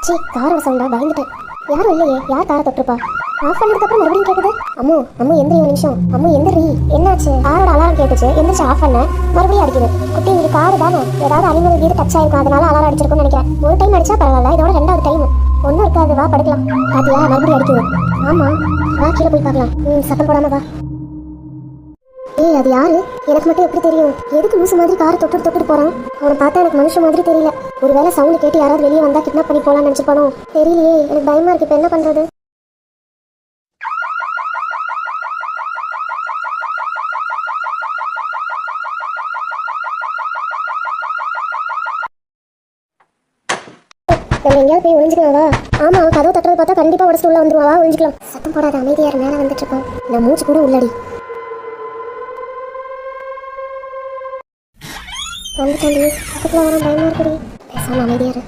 சீ, காரோட சவுண்டா பயந்துட்டேன். யாரும் இல்லையே, யார் காரை தொட்டிருப்பா? ஆஃப் பண்ணதுக்கு அப்புறம் மறுபடியும் கேக்குது. அம்மு அம்மு எந்திரி ஒரு நிமிஷம். அம்மு எந்திரி. என்னாச்சு? காரோட அலாரம் கேட்டுச்சு, எந்திரிச்சு ஆஃப் பண்ண மறுபடியும் அடிக்குது. குட்டி இது காரு தானே, ஏதாவது அனிமல் வீடு டச் ஆயிருக்கும், அதனால அலாரம் அடிச்சிருக்கும்னு நினைக்கிறேன். ஒரு டைம் அடிச்சா பரவாயில்ல, இதோட 2வது டைம். ஒன்றும் இருக்காது, வா படுக்கலாம். பாத்தியா மறுபடியும் அடிக்குது. ஆமா வா கீழே போய் பார்க்கலாம். சத்தம் போடாம வா. ஏய் அது யாரு? எனக்கு மட்டும் எப்படி தெரியும்? எதுக்கு லூசு மாதிரி காரை தொட்டு போறான்? அவனை பார்த்தா எனக்கு மனுஷன் மாதிரி தெரியல. ஒருவேளை சவுண்ட் கேட்டு யாராவது வெளியே வந்தா கிட்னாப் பண்ணி போலான்னு நினைச்சிருப்பானோ தெரியலையே. எனக்கு பயமா இருக்கு. இப்ப என்ன பண்றது? நம்ம எங்கேயாவது போய் ஒழிஞ்சுக்கலாம் வா. ஆமா கதவு தட்டுறது பார்த்தா கண்டிப்பா உடச்சு உள்ள வந்துருவா. வா ஒழிஞ்சுக்கலாம். சத்தம் போடாத, அமைதியார். மேல வந்துட்டு இருப்பான். நான் மூச்சு கூட உள்ளடி வந்துட்டாண்டி. பக்கத்துல வர பயமா இருக்குடி. பேசாம அமைதியாரு.